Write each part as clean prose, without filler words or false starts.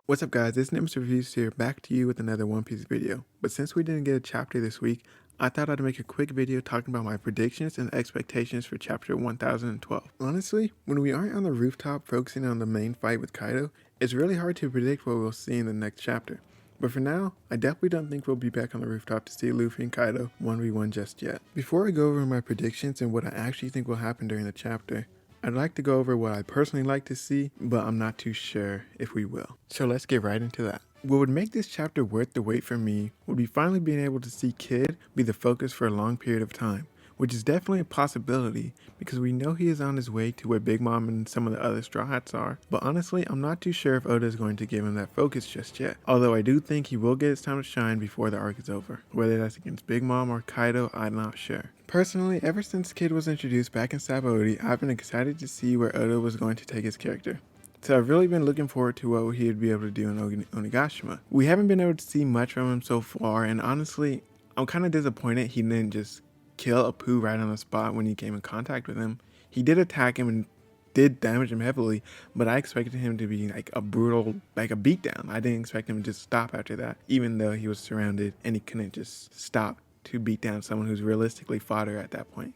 What's up guys, it's Nimbus Reviews here, back to you with another One Piece video. But since we didn't get a chapter this week, I thought I'd make a quick video talking about my predictions and expectations for chapter 1012. Honestly, when we aren't on the rooftop focusing on the main fight with Kaido, it's really hard to predict what we'll see in the next chapter. But for now, I definitely don't think we'll be back on the rooftop to see Luffy and Kaido 1v1 just yet. Before I go over my predictions and what I actually think will happen during the chapter, I'd like to go over what I personally like to see, but I'm not too sure if we will. So let's get right into that. What would make this chapter worth the wait for me would be finally being able to see Kid be the focus for a long period of time, which is definitely a possibility because we know he is on his way to where Big Mom and some of the other Straw Hats are, but honestly I'm not too sure if Oda is going to give him that focus just yet, although I do think he will get his time to shine before the arc is over. Whether that's against Big Mom or Kaido, I'm not sure. Personally, ever since Kid was introduced back in Sabaody, I've been excited to see where Oda was going to take his character. So I've really been looking forward to what he would be able to do in Onigashima. We haven't been able to see much from him so far, and honestly, I'm kind of disappointed he didn't just kill Apoo right on the spot when he came in contact with him. He did attack him and did damage him heavily, but I expected him to be like a brutal, like a beatdown. I didn't expect him to just stop after that, even though he was surrounded and he couldn't just stop to beat down someone who's realistically fodder at that point.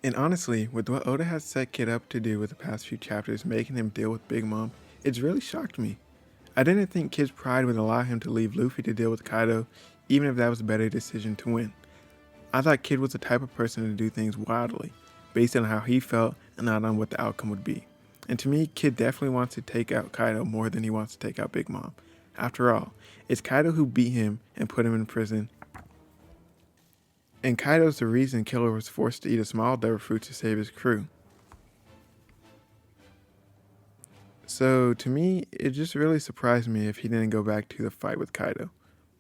And honestly, with what Oda has set Kid up to do with the past few chapters, making him deal with Big Mom, it's really shocked me. I didn't think Kid's pride would allow him to leave Luffy to deal with Kaido, even if that was a better decision to win. I thought Kid was the type of person to do things wildly, based on how he felt and not on what the outcome would be. And to me, Kid definitely wants to take out Kaido more than he wants to take out Big Mom. After all, it's Kaido who beat him and put him in prison, and Kaido's the reason Killer was forced to eat a small devil fruit to save his crew. So to me, it just really surprised me if he didn't go back to the fight with Kaido.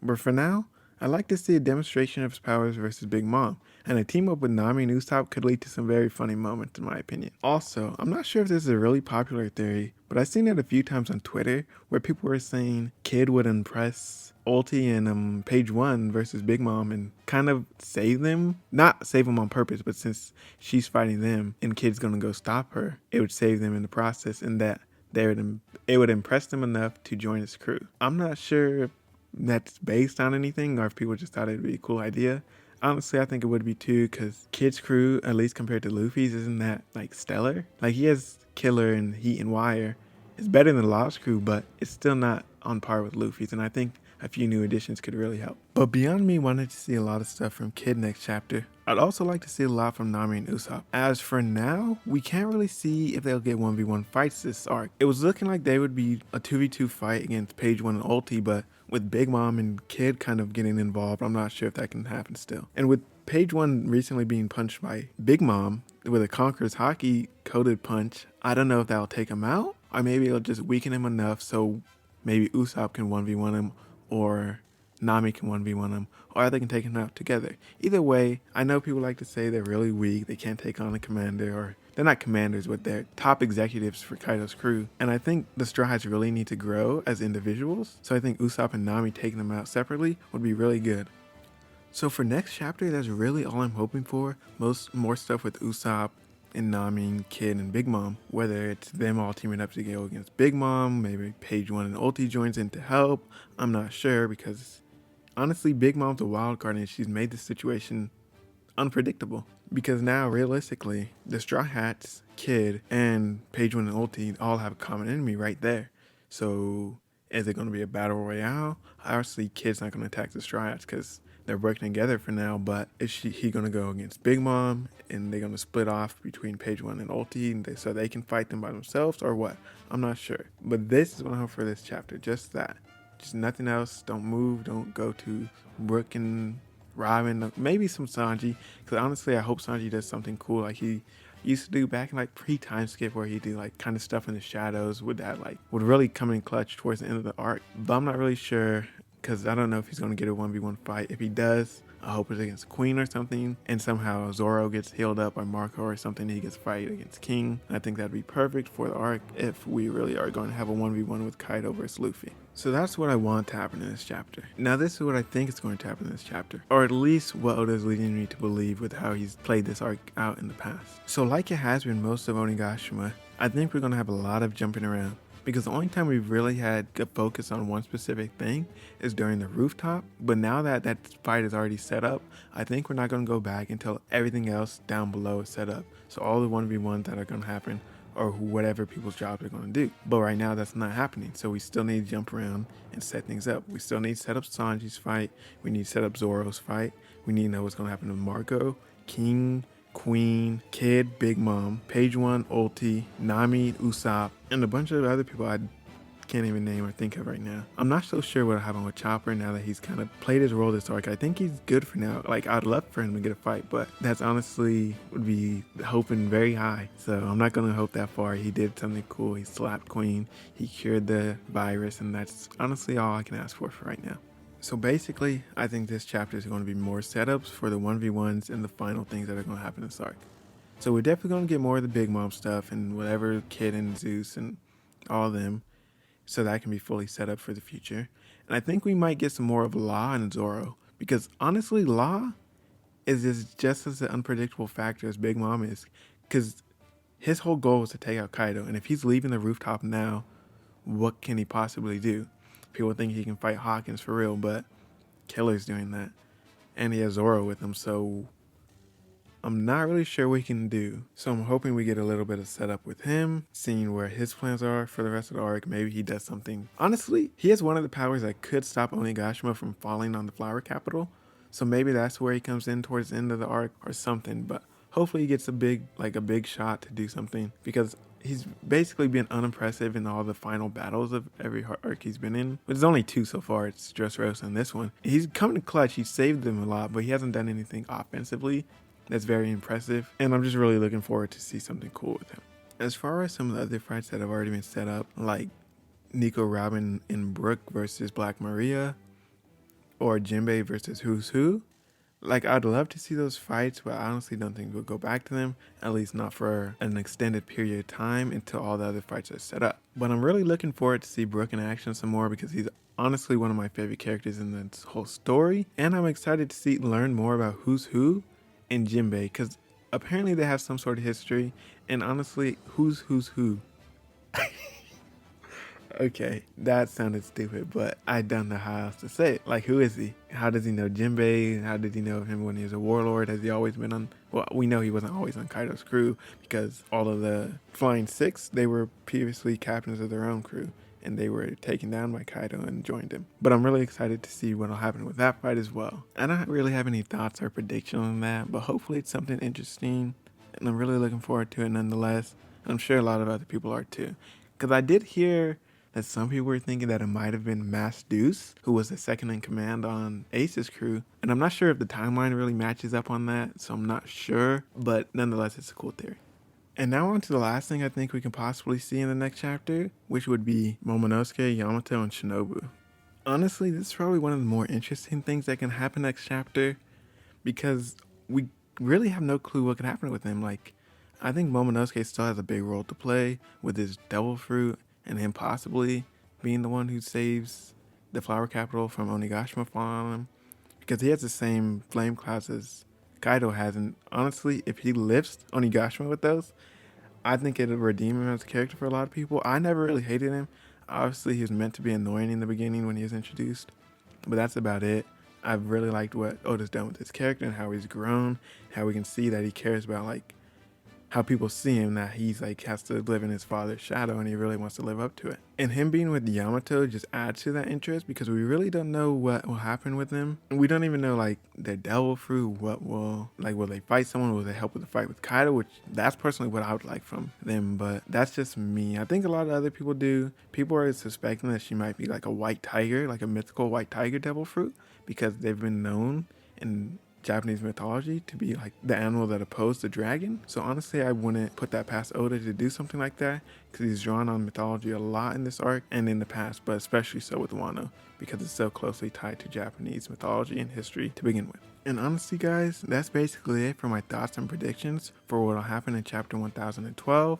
But for now, I'd like to see a demonstration of his powers versus Big Mom, and a team up with Nami and Usopp could lead to some very funny moments in my opinion. Also, I'm not sure if this is a really popular theory, but I've seen it a few times on Twitter where people were saying Kid would impress Ulti and Page One versus Big Mom and kind of save them. Not save them on purpose, but since she's fighting them and Kid's gonna go stop her, it would save them in the process, and that it would impress them enough to join his crew. I'm not sure if that's based on anything or if people just thought it'd be a cool idea. Honestly, I think it would be too, because Kid's crew, at least compared to Luffy's, isn't that like stellar. Like he has Killer and Heat and Wire. It's better than Law's crew, but it's still not on par with Luffy's, and I think a few new additions could really help. But beyond me wanting to see a lot of stuff from Kid next chapter, I'd also like to see a lot from Nami and Usopp. As for now, we can't really see if they'll get 1v1 fights this arc. It was looking like they would be a 2v2 fight against Page One and Ulti, but with Big Mom and Kid kind of getting involved, I'm not sure if that can happen still. And with Page One recently being punched by Big Mom with a Conqueror's Haki coded punch, I don't know if that'll take him out, or maybe it'll just weaken him enough so maybe Usopp can 1v1 him, or Nami can 1v1 him, or they can take him out together. Either way, I know people like to say they're really weak, they can't take on a commander, or they're not commanders, but they're top executives for Kaido's crew. And I think the Straw Hats really need to grow as individuals, so I think Usopp and Nami taking them out separately would be really good. So for next chapter, that's really all I'm hoping for. More stuff with Usopp and Nami and Kid and Big Mom, whether it's them all teaming up to go against Big Mom, maybe Page One and Ulti joins in to help, I'm not sure, because honestly Big Mom's a wild card and she's made this situation unpredictable. Because now realistically, the Straw Hats, Kid, and Page One and Ulti all have a common enemy right there. So is it going to be a battle royale? Obviously Kid's not going to attack the Straw Hats because they're working together for now, but is he going to go against Big Mom and they're going to split off between Page One and Ulti and so they can fight them by themselves, or what? I'm not sure. But this is what I hope for this chapter, just that. Just nothing else. Don't move, don't go to Brook and Robin, maybe some Sanji, because honestly I hope Sanji does something cool like he used to do back in like pre-time skip, where he do like kind of stuff in the shadows would really come in clutch towards the end of the arc. But I'm not really sure, because I don't know if he's going to get a 1v1 fight. If he does, I hope it's against Queen or something, and somehow Zoro gets healed up by Marco or something, he gets fight against King. I think that'd be perfect for the arc if we really are going to have a 1v1 with Kaido versus Luffy. So that's what I want to happen in this chapter. Now this is what I think is going to happen in this chapter, or at least what Oda is leading me to believe with how he's played this arc out in the past. So like it has been most of Onigashima, I think we're going to have a lot of jumping around. because the only time we've really had good focus on one specific thing is during the rooftop. But now that that fight is already set up, I think we're not going to go back until everything else down below is set up. So all the 1v1s that are going to happen, or whatever people's jobs are going to do. But right now that's not happening. So we still need to jump around and set things up. We still need to set up Sanji's fight. We need to set up Zoro's fight. We need to know what's going to happen to Marco, King, Queen, Kid, Big Mom, Page One, Ulti, Nami, Usopp, and a bunch of other people I can't even name or think of right now. I'm not so sure what'll happen with Chopper now that he's kind of played his role this arc. I think he's good for now. Like, I'd love for him to get a fight, but that's honestly would be hoping very high. So I'm not gonna hope that far. He did something cool. He slapped Queen. He cured the virus, and that's honestly all I can ask for right now. So basically, I think this chapter is going to be more setups for the 1v1s and the final things that are going to happen in this arc. So we're definitely going to get more of the Big Mom stuff and whatever Kid and Zeus and all of them, so that can be fully set up for the future. And I think we might get some more of Law and Zoro, because honestly, Law is just as an unpredictable factor as Big Mom is, because his whole goal is to take out Kaido, and if he's leaving the rooftop now, what can he possibly do? People think he can fight Hawkins for real, but Killer's doing that. And he has Zoro with him, so I'm not really sure what he can do. So I'm hoping we get a little bit of setup with him, seeing where his plans are for the rest of the arc. Maybe he does something. Honestly, he has one of the powers that could stop Onigashima from falling on the Flower Capital. So maybe that's where he comes in towards the end of the arc or something. But hopefully he gets a big shot to do something, because he's basically been unimpressive in all the final battles of every arc he's been in. But there's only 2 so far. It's Dressrosa and this one. He's come to clutch. He saved them a lot, but he hasn't done anything offensively that's very impressive. And I'm just really looking forward to see something cool with him. As far as some of the other fights that have already been set up, like Nico Robin and Brook versus Black Maria, or Jinbei versus Who's Who, like, I'd love to see those fights, but I honestly don't think we'll go back to them, at least not for an extended period of time until all the other fights are set up. But I'm really looking forward to see Brook in action some more, because he's honestly one of my favorite characters in this whole story. And I'm excited to learn more about Who's Who and Jinbei, because apparently they have some sort of history. And honestly, who's who? Okay, that sounded stupid, but I don't know how else to say it. Like, who is he? How does he know Jinbei? How did he know him when he was a warlord? Has he always been on... Well, we know he wasn't always on Kaido's crew, because all of the Flying Six, they were previously captains of their own crew, and they were taken down by Kaido and joined him. But I'm really excited to see what'll happen with that fight as well. I don't really have any thoughts or predictions on that, but hopefully it's something interesting, and I'm really looking forward to it nonetheless. And I'm sure a lot of other people are too. Because I did hear that some people were thinking that it might have been Mass Deuce, who was the second in command on Ace's crew. And I'm not sure if the timeline really matches up on that, so I'm not sure. But nonetheless, it's a cool theory. And now on to the last thing I think we can possibly see in the next chapter, which would be Momonosuke, Yamato, and Shinobu. Honestly, this is probably one of the more interesting things that can happen next chapter, because we really have no clue what can happen with him. Like, I think Momonosuke still has a big role to play with his devil fruit, and him possibly being the one who saves the Flower Capital from Onigashima falling on him, because he has the same flame clouds as Kaido has. And honestly, if he lifts Onigashima with those, I think it'll redeem him as a character for a lot of people. I never really hated him. Obviously, he was meant to be annoying in the beginning when he was introduced, but that's about it. I've really liked what Oda's done with his character and how he's grown, how we can see that he cares about, like, how people see him, that he's like has to live in his father's shadow and he really wants to live up to it. And him being with Yamato just adds to that interest, because we really don't know what will happen with them. And we don't even know, like, their devil fruit, will they fight someone? Will they help with the fight with Kaido? Which, that's personally what I would like from them, but that's just me. I think a lot of other people do. People are suspecting that she might be like a white tiger, like a mythical white tiger devil fruit, because they've been known in Japanese mythology to be like the animal that opposed the dragon. So honestly, I wouldn't put that past Oda to do something like that, because he's drawn on mythology a lot in this arc and in the past, but especially so with Wano, because it's so closely tied to Japanese mythology and history to begin with. And honestly, guys, that's basically it for my thoughts and predictions for what will happen in chapter 1012.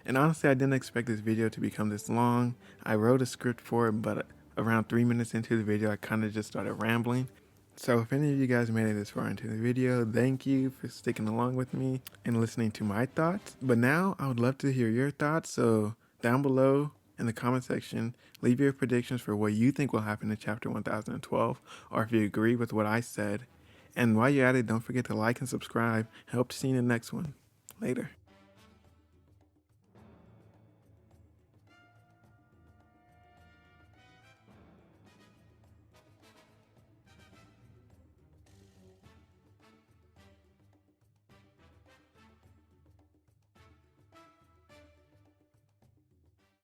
And honestly, I didn't expect this video to become this long. I wrote a script for it, but around 3 minutes into the video, I kind of just started rambling. So if any of you guys made it this far into the video, thank you for sticking along with me and listening to my thoughts. But now I would love to hear your thoughts. So down below, in the comment section. Leave your predictions for what you think will happen in Chapter 1012, or if you agree with what I said. And while you're at it, don't forget to like and subscribe. I hope to see you in the next one. Later.